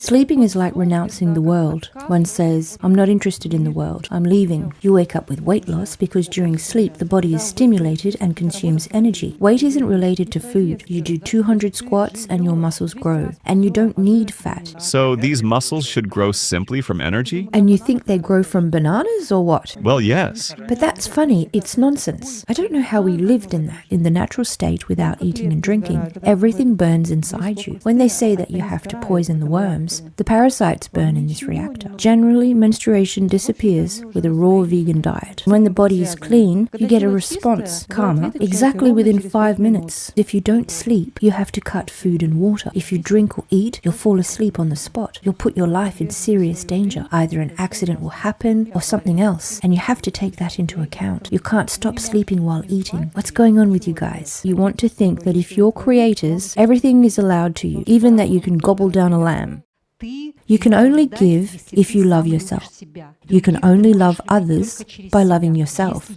Sleeping is like renouncing the world. One says, I'm not interested in the world, I'm leaving. You wake up with weight loss because during sleep the body is stimulated and consumes energy. Weight isn't related to food. You do 200 squats and your muscles grow. And you don't need fat. So these muscles should grow simply from energy? And you think they grow from bananas or what? Well, yes. But that's funny, it's nonsense. I don't know how we lived in the natural state without eating and drinking. Everything burns inside you. When they say that you have to poison the worms, the parasites burn in this reactor. Generally, menstruation disappears with a raw vegan diet. When the body is clean, you get a response, karma, exactly within 5 minutes. If you don't sleep, you have to cut food and water. If you drink or eat, you'll fall asleep on the spot. You'll put your life in serious danger. Either an accident will happen or something else, and you have to take that into account. You can't stop sleeping while eating. What's going on with you guys? You want to think that if you're creators, everything is allowed to you, even that you can gobble down a lamb. You can only give if you love yourself. You can only love others by loving yourself.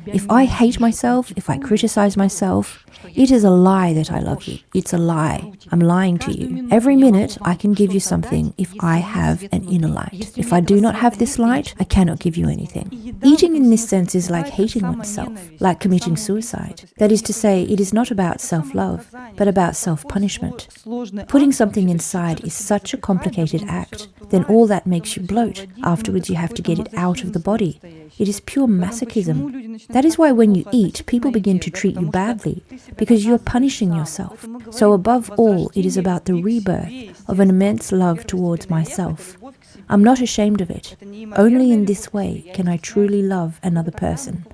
If I hate myself, if I criticize myself, it is a lie that I love you. It's a lie. I'm lying to you. Every minute I can give you something if I have an inner light. If I do not have this light, I cannot give you anything. Eating in this sense is like hating oneself, like committing suicide. That is to say, it is not about self-love, but about self-punishment. Putting something inside is such a complicated act. Then all that makes you bloat. Afterwards you have to get it out of the body. It is pure masochism. That is why when you eat, people begin to treat you badly, because you're punishing yourself. So above all, it is about the rebirth of an immense love towards myself. I'm not ashamed of it. Only in this way can I truly love another person.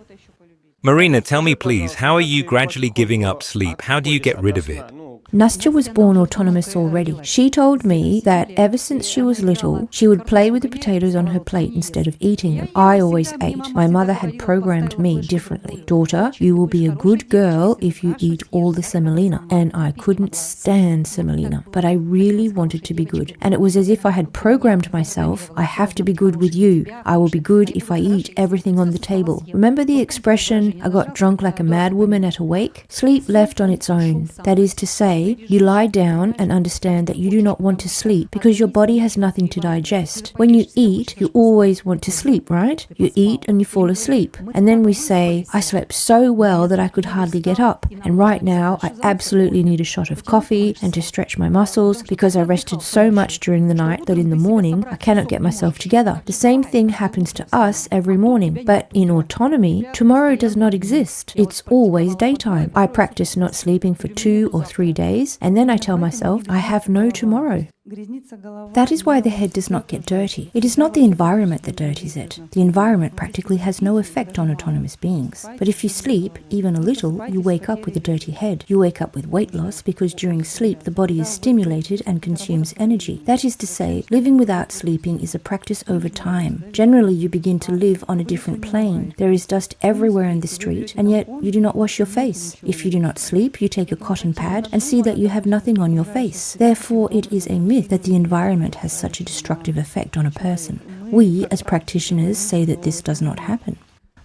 Marina, tell me please, how are you gradually giving up sleep? How do you get rid of it? Nastya was born autonomous already. She told me that ever since she was little, she would play with the potatoes on her plate instead of eating them. I always ate. My mother had programmed me differently. Daughter, you will be a good girl if you eat all the semolina. And I couldn't stand semolina, but I really wanted to be good. And it was as if I had programmed myself, I have to be good with you. I will be good if I eat everything on the table. Remember the expression, I got drunk like a mad woman at a wake? Sleep left on its own. That is to say, you lie down and understand that you do not want to sleep because your body has nothing to digest. When you eat, you always want to sleep, right? You eat and you fall asleep. And then we say, I slept so well that I could hardly get up. And right now, I absolutely need a shot of coffee and to stretch my muscles because I rested so much during the night that in the morning, I cannot get myself together. The same thing happens to us every morning. But in autonomy, tomorrow does not exist. It's always daytime. I practice not sleeping for 2 or 3 days. And then I tell myself, I have no tomorrow. That is why the head does not get dirty. It is not the environment that dirties it. The environment practically has no effect on autonomous beings. But if you sleep, even a little, you wake up with a dirty head. You wake up with weight loss because during sleep the body is stimulated and consumes energy. That is to say, living without sleeping is a practice over time. Generally, you begin to live on a different plane. There is dust everywhere in the street, and yet you do not wash your face. If you do not sleep, you take a cotton pad and see that you have nothing on your face. Therefore, it is a myth that the environment has such a destructive effect on a person. We, as practitioners, say that this does not happen.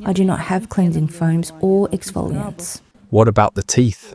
I do not have cleansing foams or exfoliants. What about the teeth?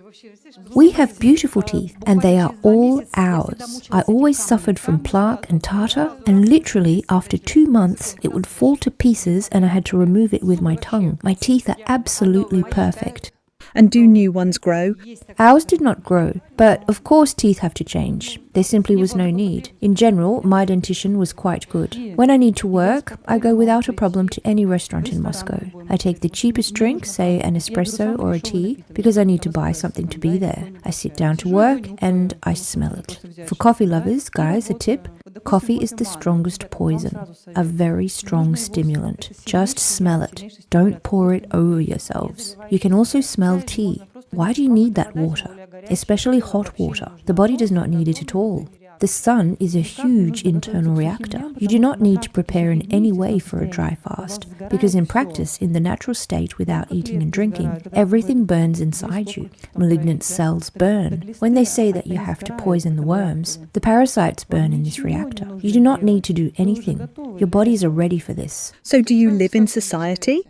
We have beautiful teeth, and they are all ours. I always suffered from plaque and tartar, and literally after 2 months it would fall to pieces and I had to remove it with my tongue. My teeth are absolutely perfect. And do new ones grow? Ours did not grow, but of course teeth have to change. There simply was no need. In general, my dentition was quite good. When I need to work, I go without a problem to any restaurant in Moscow. I take the cheapest drink, say an espresso or a tea, because I need to buy something to be there. I sit down to work and I smell it. For coffee lovers, guys, a tip. Coffee is the strongest poison, a very strong stimulant. Just smell it. Don't pour it over yourselves. You can also smell tea. Why do you need that water? Especially hot water. The body does not need it at all. The sun is a huge internal reactor. You do not need to prepare in any way for a dry fast, because in practice, in the natural state without eating and drinking, everything burns inside you. Malignant cells burn. When they say that you have to poison the worms, the parasites burn in this reactor. You do not need to do anything. Your bodies are ready for this. So do you live in society?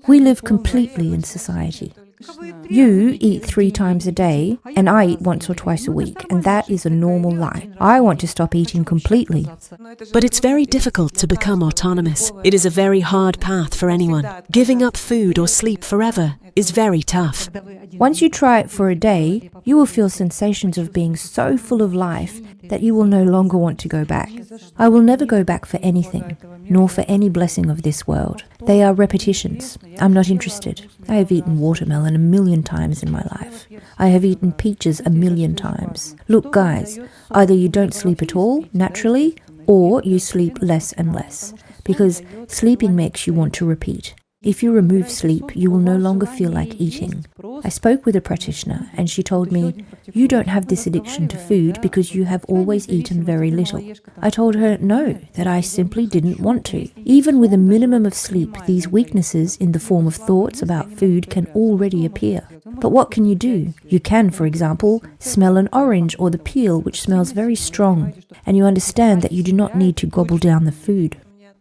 We live completely in society. You eat 3 times a day, and I eat once or twice a week, and that is a normal life. I want to stop eating completely. But it's very difficult to become autonomous. It is a very hard path for anyone. Giving up food or sleep forever is very tough. Once you try it for a day, you will feel sensations of being so full of life that you will no longer want to go back. I will never go back for anything, nor for any blessing of this world. They are repetitions. I'm not interested. I have eaten watermelon 1,000,000 times in my life. I have eaten peaches 1,000,000 times. Look, guys, either you don't sleep at all, naturally, or you sleep less and less, because sleeping makes you want to repeat. If you remove sleep, you will no longer feel like eating. I spoke with a practitioner and she told me, "You don't have this addiction to food because you have always eaten very little." I told her no, that I simply didn't want to. Even with a minimum of sleep, these weaknesses in the form of thoughts about food can already appear. But what can you do? You can, for example, smell an orange or the peel, which smells very strong, and you understand that you do not need to gobble down the food.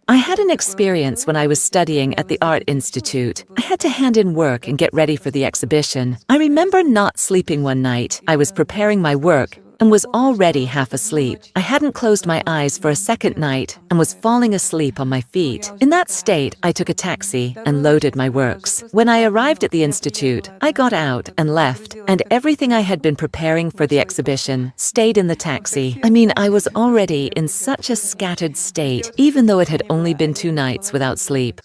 I had an experience when I was studying at the Art Institute. I had to hand in work and get ready for the exhibition. I remember not sleeping one night. I was preparing my work and was already half asleep. I hadn't closed my eyes for a second night and was falling asleep on my feet. In that state, I took a taxi and loaded my works. When I arrived at the Institute, I got out and left, and everything I had been preparing for the exhibition stayed in the taxi. I was already in such a scattered state, even though it had only been 2 nights without sleep.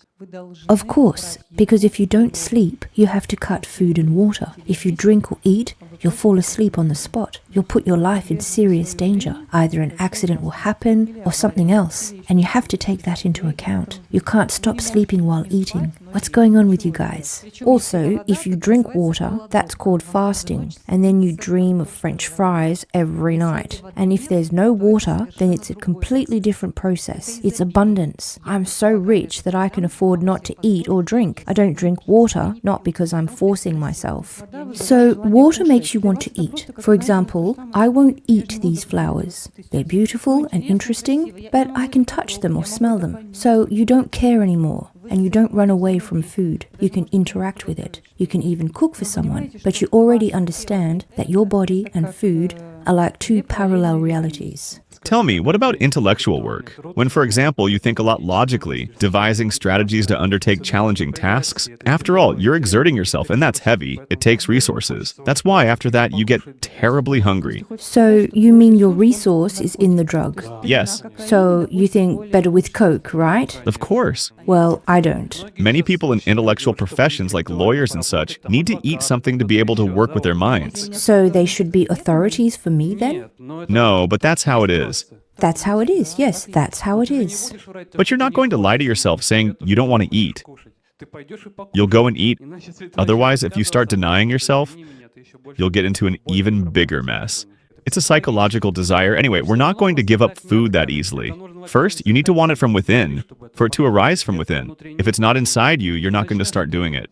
Of course, because if you don't sleep, you have to cut food and water. If you drink or eat, you'll fall asleep on the spot. You'll put your life in serious danger. Either an accident will happen or something else, and you have to take that into account. You can't stop sleeping while eating. What's going on with you guys? Also, if you drink water, that's called fasting, and then you dream of French fries every night. And if there's no water, then it's a completely different process. It's abundance. I'm so rich that I can afford not to eat or drink. I don't drink water, not because I'm forcing myself. So water makes you want to eat. For example, I won't eat these flowers. They're beautiful and interesting, but I can touch them or smell them. So you don't care anymore. And you don't run away from food. You can interact with it. You can even cook for someone. But you already understand that your body and food are like 2 parallel realities. Tell me, what about intellectual work? When, for example, you think a lot logically, devising strategies to undertake challenging tasks? After all, you're exerting yourself, and that's heavy. It takes resources. That's why, after that, you get terribly hungry. So, you mean your resource is in the drug? Yes. So, you think better with Coke, right? Of course. Well, I don't. Many people in intellectual professions, like lawyers and such, need to eat something to be able to work with their minds. So, they should be authorities for me then? No, but that's how it is. That's how it is, yes, that's how it is. But you're not going to lie to yourself saying you don't want to eat. You'll go and eat. Otherwise, if you start denying yourself, you'll get into an even bigger mess. It's a psychological desire. Anyway, we're not going to give up food that easily. First, you need to want it from within, for it to arise from within. If it's not inside you, you're not going to start doing it.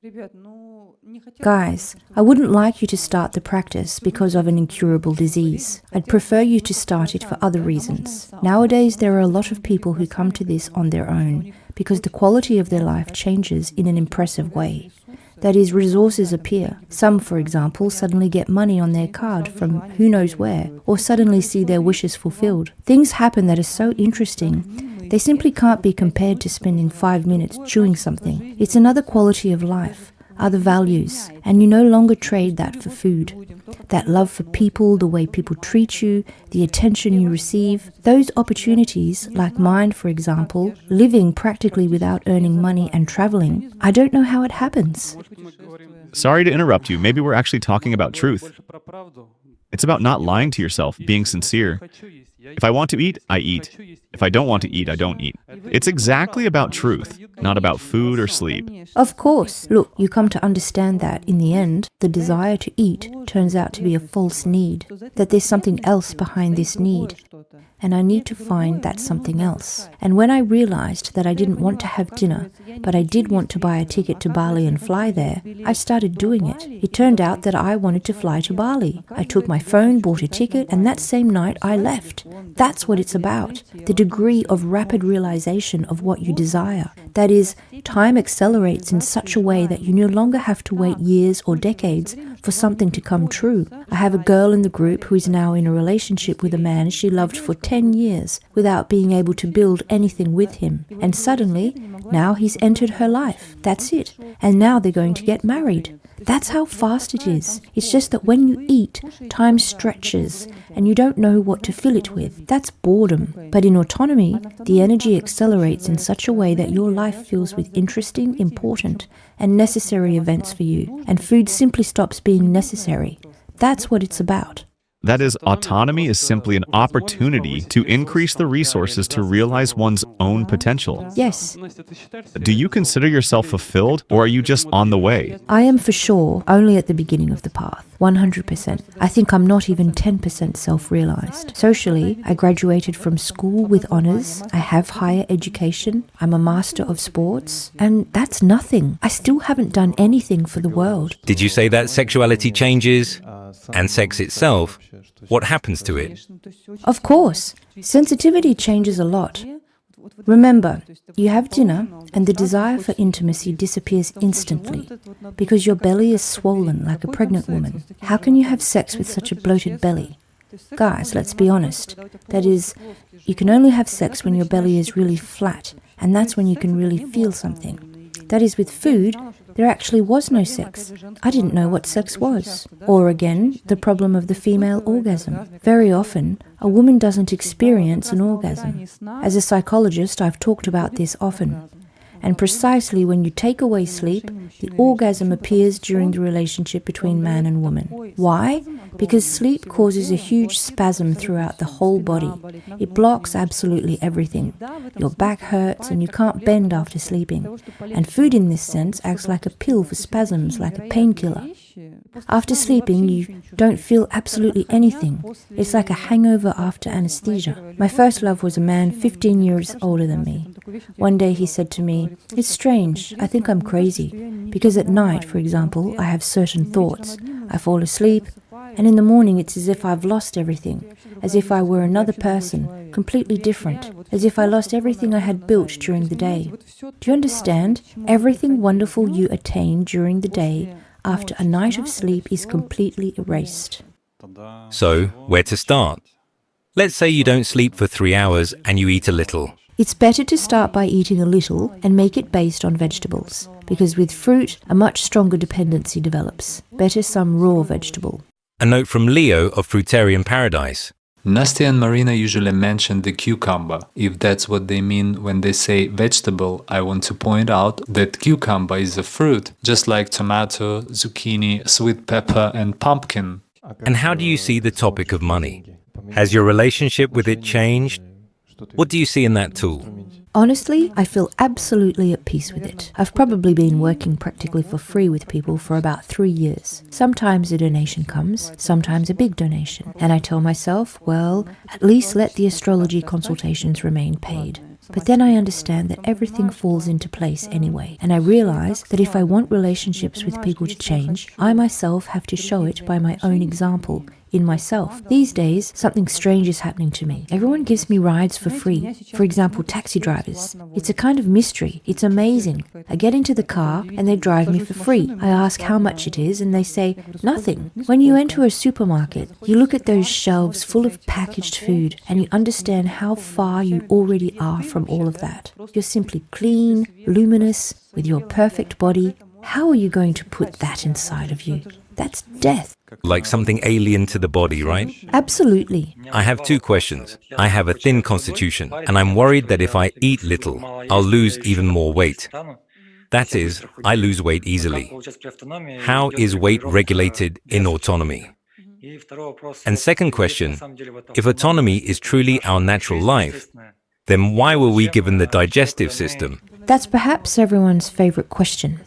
Guys, I wouldn't like you to start the practice because of an incurable disease. I'd prefer you to start it for other reasons. Nowadays, there are a lot of people who come to this on their own because the quality of their life changes in an impressive way. That is, resources appear. Some, for example, suddenly get money on their card from who knows where, or suddenly see their wishes fulfilled. Things happen that are so interesting, they simply can't be compared to spending 5 minutes chewing something. It's another quality of life, other values, and you no longer trade that for food. That love for people, the way people treat you, the attention you receive, those opportunities, like mine, for example, living practically without earning money and traveling, I don't know how it happens. Sorry to interrupt you. Maybe we're actually talking about truth. It's about not lying to yourself, being sincere. If I want to eat, I eat. If I don't want to eat, I don't eat. It's exactly about truth, not about food or sleep. Of course. Look, you come to understand that, in the end, the desire to eat turns out to be a false need, that there's something else behind this need. And I need to find that something else. And when I realized that I didn't want to have dinner, but I did want to buy a ticket to Bali and fly there, I started doing it. It turned out that I wanted to fly to Bali. I took my phone, bought a ticket, and that same night I left. That's what it's about. The degree of rapid realization of what you desire. That is, time accelerates in such a way that you no longer have to wait years or decades for something to come true. I have a girl in the group who is now in a relationship with a man she loved for 10 years without being able to build anything with him. And suddenly, now he's entered her life. That's it. And now they're going to get married. That's how fast it is. It's just that when you eat, time stretches and you don't know what to fill it with. That's boredom. But in autonomy, the energy accelerates in such a way that your life fills with interesting, important, and necessary events for you. And food simply stops being necessary. That's what it's about. That is, autonomy is simply an opportunity to increase the resources to realize one's own potential. Yes, Do you consider yourself fulfilled, or are you just on the way? I am for sure only at the beginning of the path. 100%. I think I'm not even 10% self-realized. Socially, I graduated from school with honors. I have higher education. I'm a master of sports. And that's nothing. I still haven't done anything for the world. Did you say that sexuality changes? And sex itself, what happens to it? Of course, sensitivity changes a lot. Remember, you have dinner and the desire for intimacy disappears instantly because your belly is swollen like a pregnant woman. How can you have sex with such a bloated belly? Guys, let's be honest. That is, you can only have sex when your belly is really flat, and that's when you can really feel something. That is, with food, there actually was no sex. I didn't know what sex was. Or again, the problem of the female orgasm. Very often, a woman doesn't experience an orgasm. As a psychologist, I've talked about this often. And precisely when you take away sleep, the orgasm appears during the relationship between man and woman. Why? Because sleep causes a huge spasm throughout the whole body. It blocks absolutely everything. Your back hurts and you can't bend after sleeping. And food in this sense acts like a pill for spasms, like a painkiller. After sleeping, you don't feel absolutely anything. It's like a hangover after anesthesia. My first love was a man 15 years older than me. One day he said to me, "It's strange, I think I'm crazy, because at night, for example, I have certain thoughts. I fall asleep, and in the morning it's as if I've lost everything, as if I were another person, completely different, as if I lost everything I had built during the day. Do you understand? Everything wonderful you attain during the day after a night of sleep is completely erased." So, where to start? Let's say you don't sleep for 3 hours and you eat a little. It's better to start by eating a little and make it based on vegetables, because with fruit, a much stronger dependency develops. Better some raw vegetable. A note from Leo of Fruitarian Paradise. Nasty and Marina usually mention the cucumber. If that's what they mean when they say vegetable, I want to point out that cucumber is a fruit, just like tomato, zucchini, sweet pepper and pumpkin. And how do you see the topic of money? Has your relationship with it changed? What do you see in that tool? Honestly, I feel absolutely at peace with it. I've probably been working practically for free with people for about 3 years. Sometimes a donation comes, sometimes a big donation. And I tell myself, well, at least let the astrology consultations remain paid. But then I understand that everything falls into place anyway. And I realize that if I want relationships with people to change, I myself have to show it by my own example, in myself. These days, something strange is happening to me. Everyone gives me rides for free. For example, taxi drivers. It's a kind of mystery. It's amazing. I get into the car and they drive me for free. I ask how much it is and they say, nothing. When you enter a supermarket, you look at those shelves full of packaged food and you understand how far you already are from all of that. You're simply clean, luminous, with your perfect body. How are you going to put that inside of you? That's death. Like something alien to the body, right? Absolutely. I have 2 questions. I have a thin constitution, and I'm worried that if I eat little, I'll lose even more weight. That is, I lose weight easily. How is weight regulated in autonomy? And second question, if autonomy is truly our natural life, then why were we given the digestive system? That's perhaps everyone's favorite question.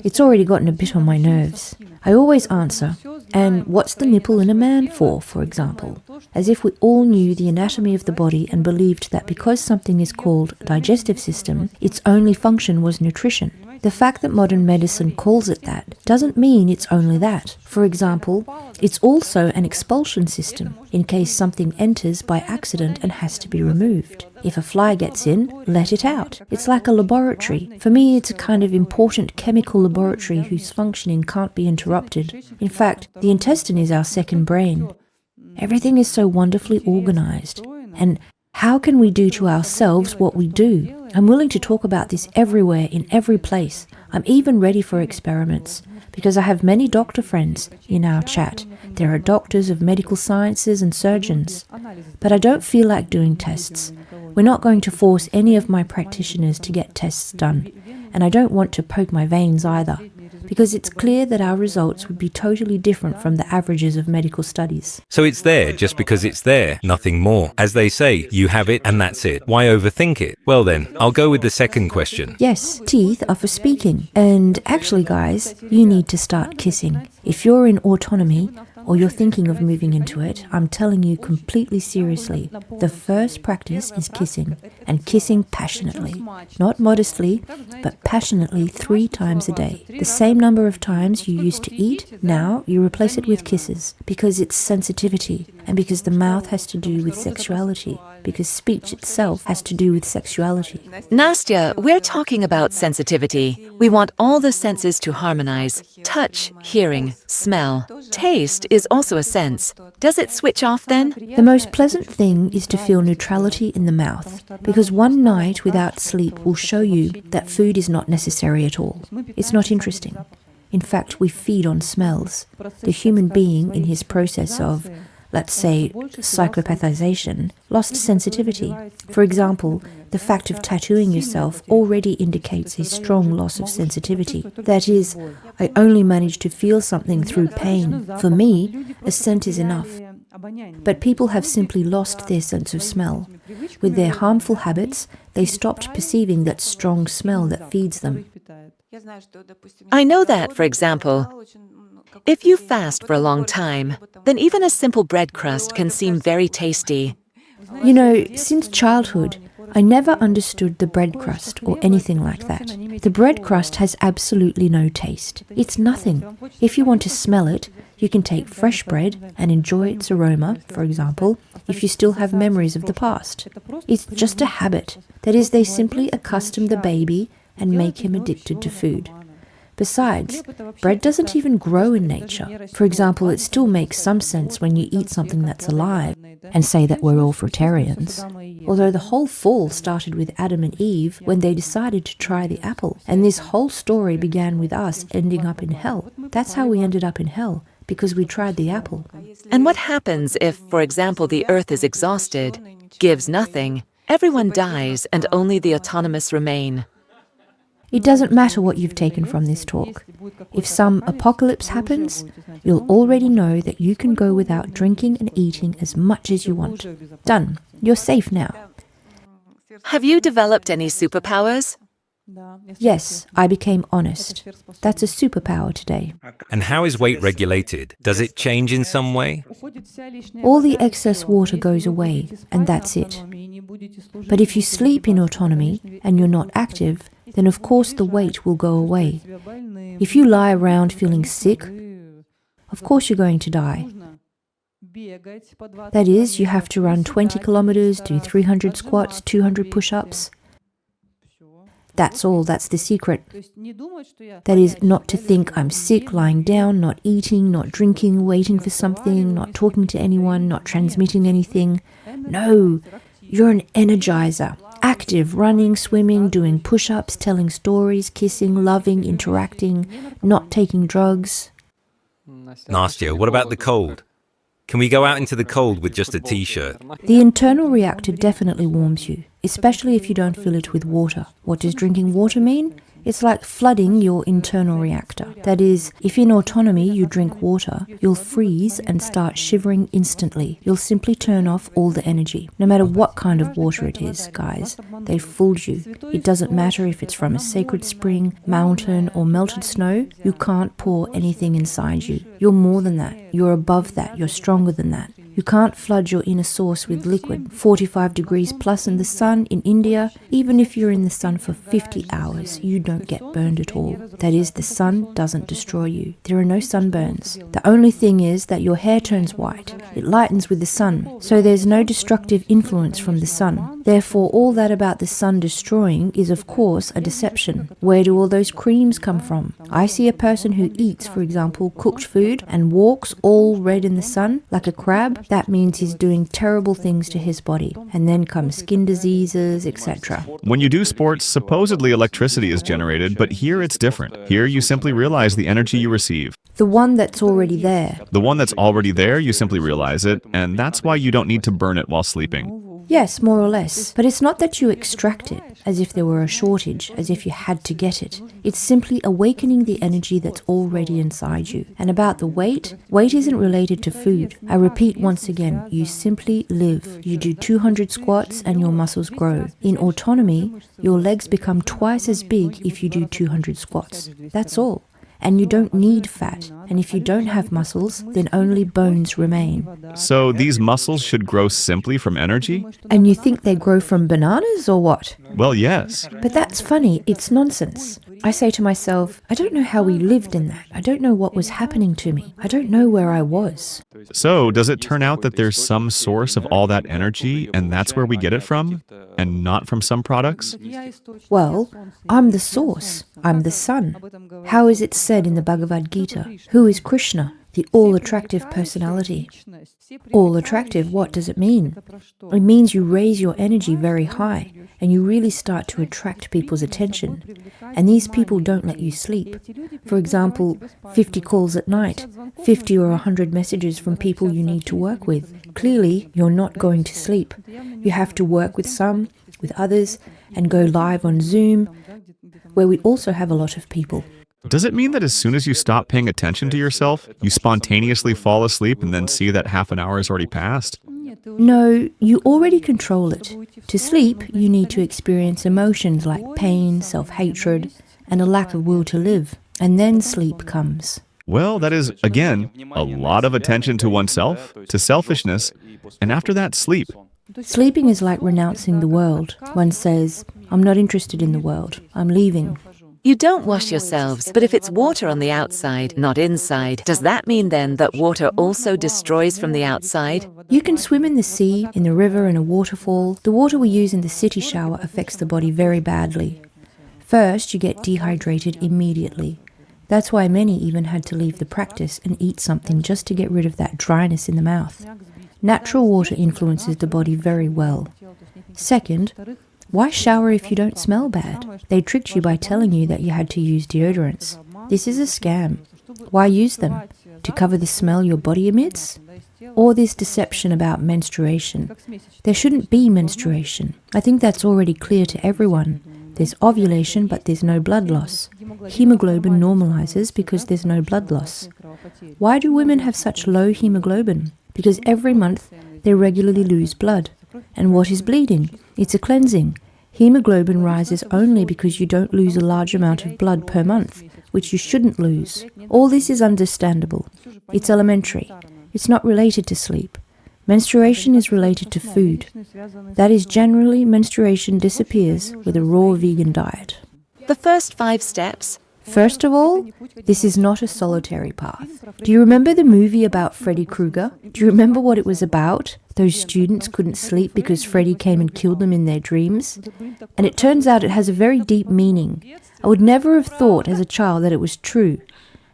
It's already gotten a bit on my nerves. I always answer, and what's the nipple in a man for example? As if we all knew the anatomy of the body and believed that because something is called digestive system, its only function was nutrition. The fact that modern medicine calls it that doesn't mean it's only that. For example, it's also an expulsion system in case something enters by accident and has to be removed. If a fly gets in, let it out. It's like a laboratory. For me, it's a kind of important chemical laboratory whose functioning can't be interrupted. In fact, the intestine is our second brain. Everything is so wonderfully organized. And how can we do to ourselves what we do? I'm willing to talk about this everywhere, in every place. I'm even ready for experiments, because I have many doctor friends in our chat. There are doctors of medical sciences and surgeons. But I don't feel like doing tests. We're not going to force any of my practitioners to get tests done. And I don't want to poke my veins either, because it's clear that our results would be totally different from the averages of medical studies. So it's there just because it's there, nothing more. As they say, you have it and that's it. Why overthink it? Well then, I'll go with the second question. Yes, teeth are for speaking. And actually, guys, you need to start kissing. If you're in autonomy, or you're thinking of moving into it, I'm telling you completely seriously, the first practice is kissing, and kissing passionately. Not modestly, but passionately 3 times a day. The same number of times you used to eat, now you replace it with kisses, because it's sensitivity, and because the mouth has to do with sexuality, because speech itself has to do with sexuality. Nastya, we're talking about sensitivity. We want all the senses to harmonize. Touch, hearing, smell. Taste is also a sense. Does it switch off then? The most pleasant thing is to feel neutrality in the mouth, because one night without sleep will show you that food is not necessary at all. It's not interesting. In fact, we feed on smells. The human being, in his process of, let's say, psychopathization, lost sensitivity. For example, the fact of tattooing yourself already indicates a strong loss of sensitivity. That is, I only manage to feel something through pain. For me, a scent is enough. But people have simply lost their sense of smell. With their harmful habits, they stopped perceiving that strong smell that feeds them. I know that, for example, if you fast for a long time, then even a simple bread crust can seem very tasty. You know, since childhood, I never understood the bread crust or anything like that. The bread crust has absolutely no taste. It's nothing. If you want to smell it, you can take fresh bread and enjoy its aroma, for example, if you still have memories of the past. It's just a habit. That is, they simply accustom the baby and make him addicted to food. Besides, bread doesn't even grow in nature. For example, it still makes some sense when you eat something that's alive and say that we're all fruitarians. Although the whole fall started with Adam and Eve when they decided to try the apple. And this whole story began with us ending up in hell. That's how we ended up in hell, because we tried the apple. And what happens if, for example, the earth is exhausted, gives nothing, everyone dies, and only the autonomous remain? It doesn't matter what you've taken from this talk. If some apocalypse happens, you'll already know that you can go without drinking and eating as much as you want. Done. You're safe now. Have you developed any superpowers? Yes, I became honest. That's a superpower today. And how is weight regulated? Does it change in some way? All the excess water goes away, and that's it. But if you sleep in autonomy and you're not active, then of course the weight will go away. If you lie around feeling sick, of course you're going to die. That is, you have to run 20 kilometers, do 300 squats, 200 push-ups. That's all, that's the secret. That is, not to think I'm sick, lying down, not eating, not drinking, waiting for something, not talking to anyone, not transmitting anything. No, you're an energizer. Active, running, swimming, doing push-ups, telling stories, kissing, loving, interacting, not taking drugs. Nastya, what about the cold? Can we go out into the cold with just a t-shirt? The internal reactor definitely warms you, especially if you don't fill it with water. What does drinking water mean? It's like flooding your internal reactor. That is, if in autonomy you drink water, you'll freeze and start shivering instantly. You'll simply turn off all the energy. No matter what kind of water it is, guys, they've fooled you. It doesn't matter if it's from a sacred spring, mountain, or melted snow, you can't pour anything inside you. You're more than that. You're above that. You're stronger than that. You can't flood your inner source with liquid. 45 degrees plus in the sun in India, even if you're in the sun for 50 hours, you don't get burned at all. That is, the sun doesn't destroy you. There are no sunburns. The only thing is that your hair turns white. It lightens with the sun, so there's no destructive influence from the sun. Therefore, all that about the sun destroying is of course a deception. Where do all those creams come from? I see a person who eats, for example, cooked food and walks all red in the sun like a crab. That means he's doing terrible things to his body. And then come skin diseases, etc. When you do sports, supposedly electricity is generated, but here it's different. Here you simply realize the energy you receive. The one that's already there. The one that's already there, you simply realize it, and that's why you don't need to burn it while sleeping. Yes, more or less. But it's not that you extract it, as if there were a shortage, as if you had to get it. It's simply awakening the energy that's already inside you. And about the weight isn't related to food. I repeat once again, you simply live. You do 200 squats and your muscles grow. In autonomy, your legs become twice as big if you do 200 squats. That's all. And you don't need fat. And if you don't have muscles, then only bones remain. So these muscles should grow simply from energy? And you think they grow from bananas or what? Well, yes. But that's funny, it's nonsense. I say to myself, I don't know how we lived in that. I don't know what was happening to me. I don't know where I was. So does it turn out that there's some source of all that energy and that's where we get it from? And not from some products? Well, I'm the source. I'm the sun. How is it said in the Bhagavad Gita? Who is Krishna? The all-attractive personality. All-attractive, what does it mean? It means you raise your energy very high and you really start to attract people's attention. And these people don't let you sleep. For example, 50 calls at night, 50 or 100 messages from people you need to work with. Clearly, you're not going to sleep. You have to work with some, with others, and go live on Zoom, where we also have a lot of people. Does it mean that as soon as you stop paying attention to yourself, you spontaneously fall asleep and then see that half an hour has already passed? No, you already control it. To sleep, you need to experience emotions like pain, self-hatred, and a lack of will to live. And then sleep comes. Well, that is, again, a lot of attention to oneself, to selfishness, and after that, sleep. Sleeping is like renouncing the world. One says, I'm not interested in the world. I'm leaving. You don't wash yourselves, but if it's water on the outside, not inside, does that mean then that water also destroys from the outside? You can swim in the sea, in the river, in a waterfall. The water we use in the city shower affects the body very badly. First, you get dehydrated immediately. That's why many even had to leave the practice and eat something just to get rid of that dryness in the mouth. Natural water influences the body very well. Second, why shower if you don't smell bad? They tricked you by telling you that you had to use deodorants. This is a scam. Why use them? To cover the smell your body emits? Or this deception about menstruation? There shouldn't be menstruation. I think that's already clear to everyone. There's ovulation, but there's no blood loss. Hemoglobin normalizes because there's no blood loss. Why do women have such low hemoglobin? Because every month they regularly lose blood. And what is bleeding? It's a cleansing. Hemoglobin rises only because you don't lose a large amount of blood per month, which you shouldn't lose. All this is understandable. It's elementary. It's not related to sleep. Menstruation is related to food. That is, generally, menstruation disappears with a raw vegan diet. The first 5 steps. First of all, this is not a solitary path. Do you remember the movie about Freddy Krueger? Do you remember what it was about? Those students couldn't sleep because Freddy came and killed them in their dreams. And it turns out it has a very deep meaning. I would never have thought as a child that it was true.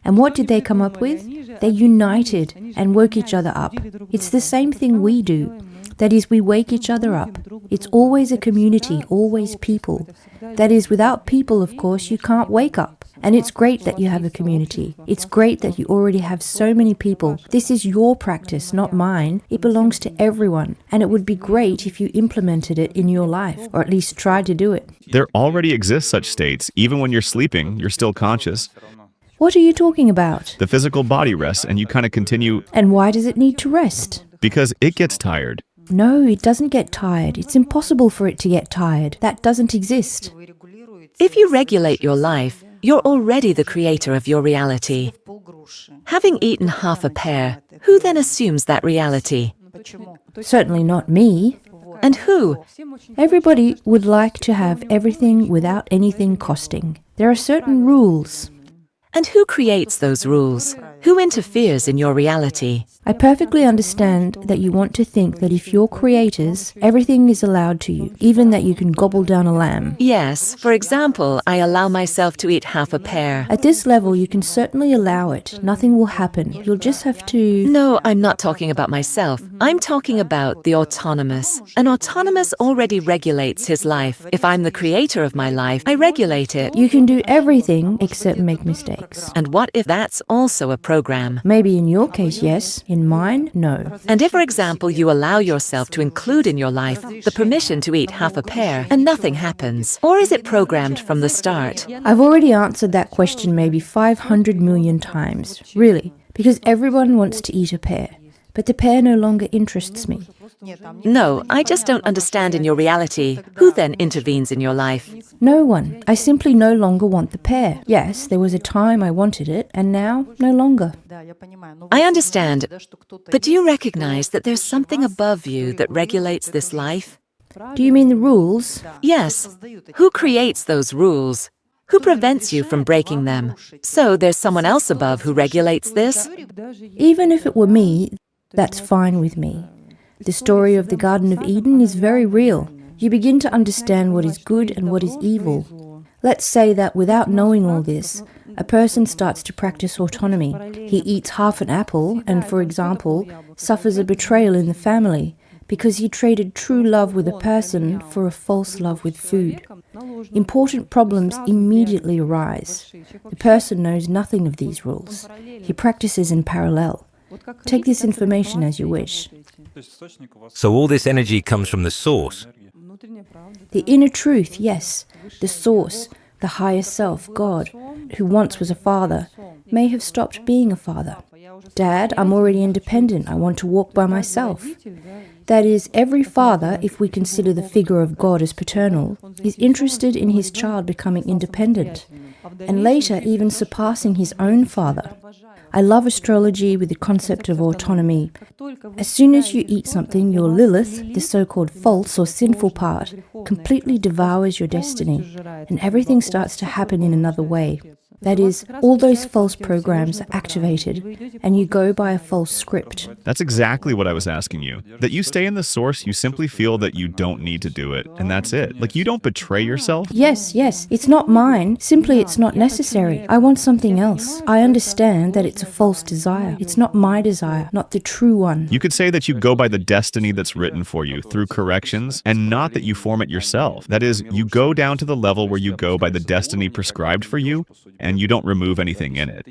And what did they come up with? They united and woke each other up. It's the same thing we do. That is, we wake each other up. It's always a community, always people. That is, without people, of course, you can't wake up. And it's great that you have a community. It's great that you already have so many people. This is your practice, not mine. It belongs to everyone. And it would be great if you implemented it in your life, or at least tried to do it. There already exist such states. Even when you're sleeping, you're still conscious. What are you talking about? The physical body rests and you kind of continue. And why does it need to rest? Because it gets tired. No, it doesn't get tired. It's impossible for it to get tired. That doesn't exist. If you regulate your life, you're already the creator of your reality. Having eaten half a pear, who then assumes that reality? Certainly not me. And who? Everybody would like to have everything without anything costing. There are certain rules. And who creates those rules? Who interferes in your reality? I perfectly understand that you want to think that if you're creators, everything is allowed to you, even that you can gobble down a lamb. Yes, for example, I allow myself to eat half a pear. At this level, you can certainly allow it. Nothing will happen. You'll just have to... No, I'm not talking about myself. I'm talking about the autonomous. An autonomous already regulates his life. If I'm the creator of my life, I regulate it. You can do everything except make mistakes. And what if that's also a program? Maybe in your case, yes. In mine, no. And if, for example, you allow yourself to include in your life the permission to eat half a pear and nothing happens, or is it programmed from the start? I've already answered that question maybe 500 million times. Really. Because everyone wants to eat a pear. But the pear no longer interests me. No, I just don't understand in your reality. Who then intervenes in your life? No one. I simply no longer want the pear. Yes, there was a time I wanted it, and now, no longer. I understand. But do you recognize that there's something above you that regulates this life? Do you mean the rules? Yes. Who creates those rules? Who prevents you from breaking them? So there's someone else above who regulates this? Even if it were me, that's fine with me. The story of the Garden of Eden is very real. You begin to understand what is good and what is evil. Let's say that without knowing all this, a person starts to practice autonomy. He eats half an apple and, for example, suffers a betrayal in the family because he traded true love with a person for a false love with food. Important problems immediately arise. The person knows nothing of these rules. He practices in parallel. Take this information as you wish. So all this energy comes from the source. The inner truth, yes. The source, the higher self, God, who once was a father, may have stopped being a father. Dad, I'm already independent. I want to walk by myself. That is, every father, if we consider the figure of God as paternal, is interested in his child becoming independent, and later even surpassing his own father. I love astrology with the concept of autonomy. As soon as you eat something, your Lilith, the so-called false or sinful part, completely devours your destiny, and everything starts to happen in another way. That is, all those false programs are activated, and you go by a false script. That's exactly what I was asking you. That you stay in the source, you simply feel that you don't need to do it, and that's it. Like, you don't betray yourself. Yes, it's not mine. Simply, it's not necessary. I want something else. I understand that it's a false desire. It's not my desire, not the true one. You could say that you go by the destiny that's written for you through corrections, and not that you form it yourself. That is, you go down to the level where you go by the destiny prescribed for you, and you don't remove anything in it.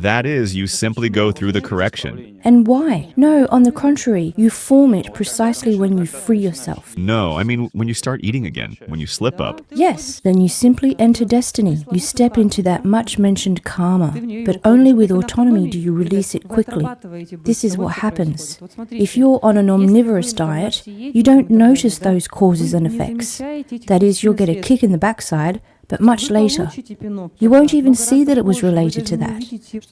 That is, you simply go through the correction. And why? No, on the contrary, you form it precisely when you free yourself. No, I mean when you start eating again, when you slip up. Yes, then you simply enter destiny. You step into that much-mentioned karma, but only with autonomy do you release it quickly. This is what happens. If you're on an omnivorous diet, you don't notice those causes and effects. That is, you'll get a kick in the backside, but much later. You won't even see that it was related to that.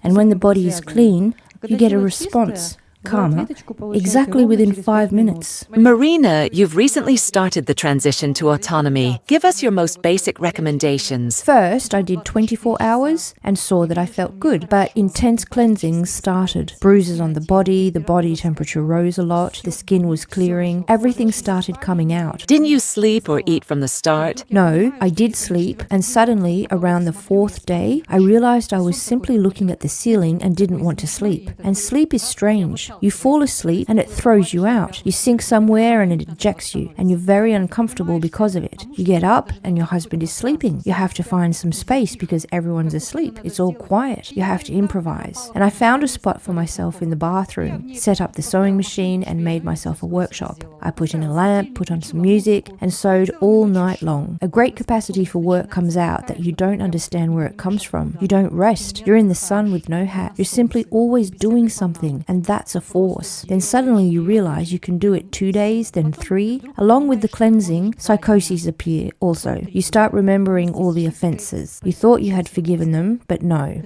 And when the body is clean, you get a response, karma, exactly within 5 minutes. Marina, you've recently started the transition to autonomy. Give us your most basic recommendations. First, I did 24 hours and saw that I felt good, but intense cleansing started. Bruises on the body temperature rose a lot, the skin was clearing, everything started coming out. Didn't you sleep or eat from the start? No, I did sleep, and suddenly, around the 4th day, I realized I was simply looking at the ceiling and didn't want to sleep. And sleep is strange. You fall asleep and it throws you out. You sink somewhere and it ejects you, and you're very uncomfortable because of it. You get up and your husband is sleeping. You have to find some space because everyone's asleep. It's all quiet. You have to improvise. And I found a spot for myself in the bathroom, set up the sewing machine and made myself a workshop. I put in a lamp, put on some music, and sewed all night long. A great capacity for work comes out that you don't understand where it comes from. You don't rest. You're in the sun with no hat. You're simply always doing something, and that's a force. Then suddenly you realize you can do it 2 days, then 3. Along with the cleansing, psychoses appear also. You start remembering all the offenses. You thought you had forgiven them, but no.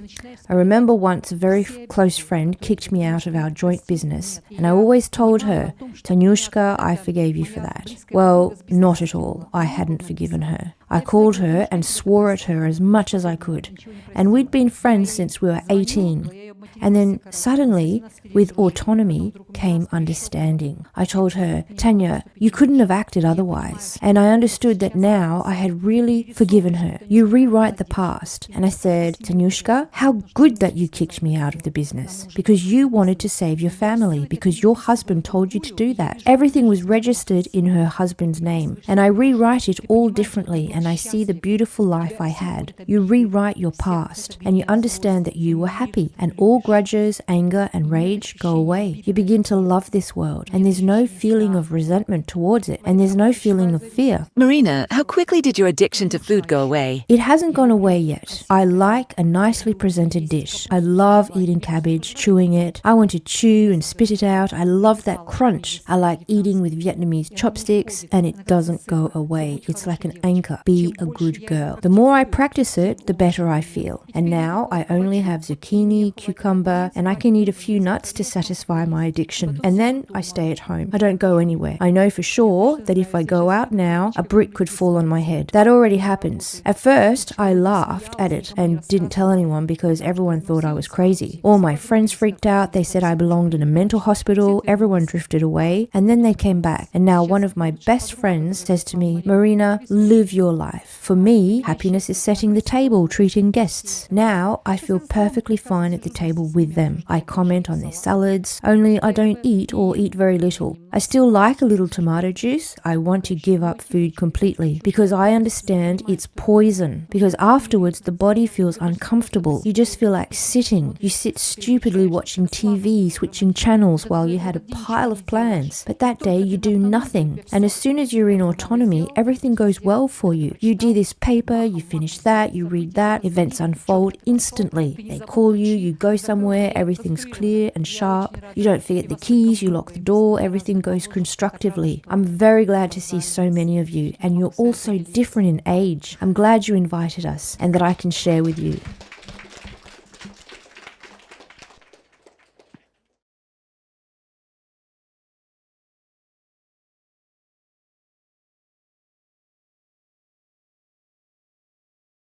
I remember once a very close friend kicked me out of our joint business, and I always told her, Tanyushka, I forgave you for that. Well, not at all. I hadn't forgiven her. I called her and swore at her as much as I could. And we'd been friends since we were 18. And then suddenly, with autonomy, came understanding. I told her, Tanya, you couldn't have acted otherwise. And I understood that now I had really forgiven her. You rewrite the past. And I said, Tanyushka, how good that you kicked me out of the business. Because you wanted to save your family. Because your husband told you to do that. Everything was registered in her husband's name. And I rewrite it all differently. And I see the beautiful life I had. You rewrite your past. And you understand that you were happy. And all grudges, anger, and rage go away. You begin to love this world, and there's no feeling of resentment towards it, and there's no feeling of fear. Marina, how quickly did your addiction to food go away? It hasn't gone away yet. I like a nicely presented dish. I love eating cabbage, chewing it. I want to chew and spit it out. I love that crunch. I like eating with Vietnamese chopsticks, and it doesn't go away. It's like an anchor. Be a good girl. The more I practice it, the better I feel. And now I only have zucchini, cucumber, and I can eat a few nuts to satisfy my addiction. And then I stay at home. I don't go anywhere. I know for sure that if I go out now, a brick could fall on my head. That already happens. At first, I laughed at it and didn't tell anyone because everyone thought I was crazy. All my friends freaked out. They said I belonged in a mental hospital. Everyone drifted away. And then they came back. And now one of my best friends says to me, Marina, live your life. For me, happiness is setting the table, treating guests. Now I feel perfectly fine at the table with them. I comment on their salads, only I don't eat or eat very little. I still like a little tomato juice. I want to give up food completely because I understand it's poison. Because afterwards the body feels uncomfortable. You just feel like sitting. You sit stupidly watching TV, switching channels while you had a pile of plans. But that day you do nothing. And as soon as you're in autonomy, everything goes well for you. You do this paper, you finish that, you read that, events unfold instantly. They call you, you go somewhere, everything's clear and sharp. You don't forget the keys, you lock the door, everything goes constructively. I'm very glad to see so many of you, and you're all so different in age. I'm glad you invited us and that I can share with you.